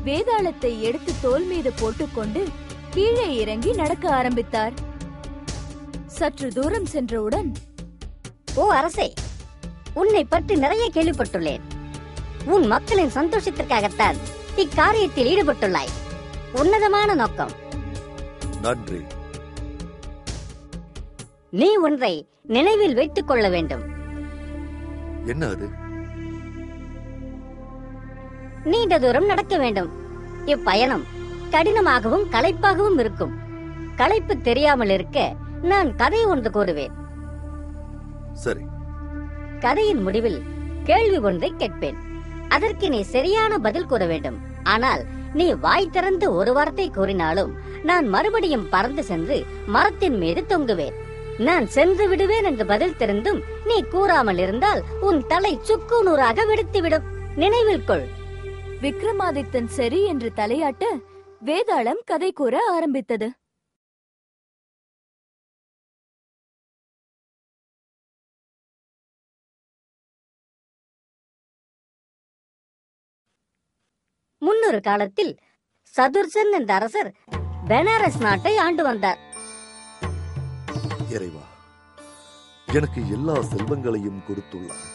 வேதாளத்தை எடுத்து தோள் மீது போட்டுக்கொண்டு கீழே இறங்கி நடக்க ஆரம்பித்தார். சற்று தூரம் சென்றவுடன், ஓ அரசே, உன்னை பற்றி நிறைய கேள்விப்பட்டுள்ளேன். உன் மக்களின் சந்தோஷத்திற்காகத்தான் இக்காரியத்தில் ஈடுபட்டுள்ளாய். உன்னதமான நோக்கம். நன்றி. நீ ஒன்றை நினைவில் வைத்துக் கொள்ள வேண்டும். என்ன அது? நீண்ட தூரம் நடக்க வேண்டும். இப்பயணம் கடினமாகவும் களைப்பாகவும் இருக்கும். களைப்பு தெரியாமல் இருக்க நான் கதை ஒன்று கூறுவேன். சரி. கதையின் முடிவில் கேள்வி ஒன்றை கேட்பேன். அதற்கு நீ சரியான பதில் கூற வேண்டும். ஆனால் நீ வாய் திறந்து ஒரு வார்த்தை கூறினாலும் நான் மறுபடியும் பறந்து சென்று மரத்தின் மீது தொங்குவேன். நான் சென்று விடுவேன் என்று பதில் தெரிந்தும் நீ கூறாமல் இருந்தால் உன் தலை சுக்கு நூறாக வெடித்துவிடும். நினைவில் கொள். விக்ரமாதித்தன் சரி என்று தலையாட்ட வேதாளம் கதை கூற ஆரம்பித்தது. முன்னொரு காலத்தில் சதுர்சன் என்ற அரசர் பெனாரஸ் நாட்டை ஆண்டு வந்தார். இறைவா, எனக்கு எல்லா செல்வங்களையும் கொடுத்துள்ளார்.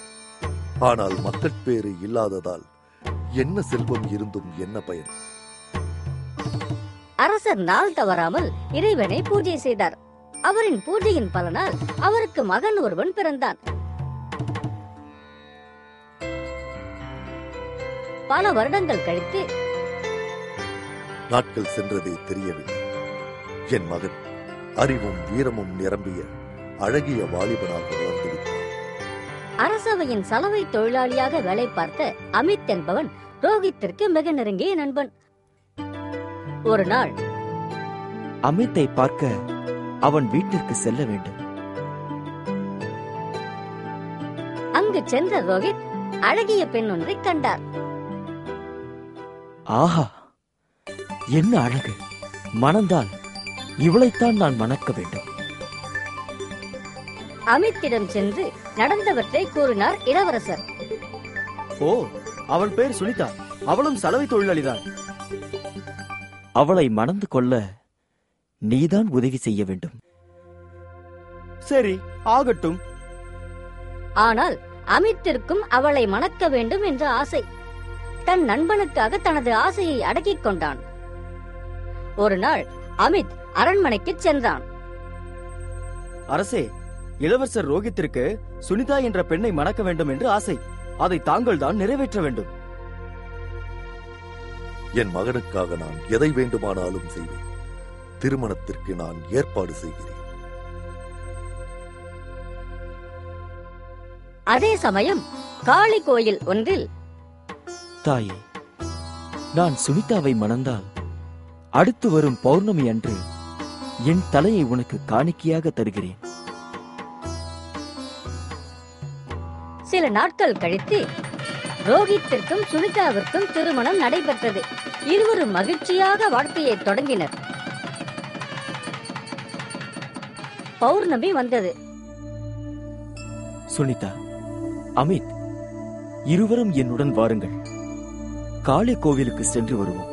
ஆனால் மக்கட்பேறு இல்லாததால் என்ன செல்வம் இருந்தும் என்ன பயன்? அரசர் நாள் தவறாமல் இறைவனை பூஜை செய்தார். அவரின் பூஜையின் பலனால் அவருக்கு மகன் ஒருவன் பிறந்தான். பல வருடங்கள் கழித்து நாட்கள் சென்றதே தெரியவில்லை. என் மகன் அறிவும் வீரமும் நிரம்பிய அழகிய வாலிபனாக வளர்ந்துவிட்டான். அரசவையின் சலவை தொழிலாளியாக வேலை பார்த்த அமித் என்பவன் ரோஹித்திற்கு மிக நெருங்கிய நண்பன். ஒரு நாள் அமித்தை பார்க்க அவன் வீட்டிற்கு செல்ல வேண்டும். அங்கு சென்ற ரோஹித் அழகிய பெண் ஒன்றை கண்டார். ஆஹா, என்ன அழகு! மணந்தால் இவளைத்தான் நான் மணக்க வேண்டும். அமித்திடம் சென்று நடந்தவற்றை கூறினார் இளவரசர். ஓ, அவள் பேர் சுனிதா. அவளும் சலவை தொழிலாளிதான். அவளை மணந்து கொள்ள நீதான் உதவி செய்ய வேண்டும். சரி, ஆகட்டும். ஆனால் அமித்திற்கும் அவளை மணக்க வேண்டும் என்ற ஆசை. தன் நண்பனுக்காக தனது ஆசையை அடக்கிக் கொண்டான். ஒரு நாள் அமித் அரண்மனைக்கு சென்றான். அரசே, இளவரசர் ரோஹித்திற்கு சுனிதா என்ற பெண்ணை மணக்க வேண்டும் என்று ஆசை. அதை தாங்கள் தான் நிறைவேற்ற வேண்டும். என் மகனுக்காக நான் எதை வேண்டுமானாலும் செய்வேன். திருமணத்திற்கு நான் ஏற்பாடு செய்கிறேன். அதே சமயம் காளி கோயில் ஒன்றில், தாயே, நான் சுனிதாவை மணந்தால் அடுத்து வரும் பௌர்ணமி அன்று என் தலையை உனக்கு காணிக்கையாக தருகிறேன். சில நாட்கள் கழித்து ரோஹித்திற்கும் சுனிதாவிற்கும் திருமணம் நடைபெற்றது. இருவரும் மகிழ்ச்சியாக வாழ்க்கையை தொடங்கினர். பௌர்ணமி வந்தது. சுனிதா, அமித், இருவரும் என்னுடன் வாருங்கள். காளி கோவிலுக்கு சென்று வருவோம்.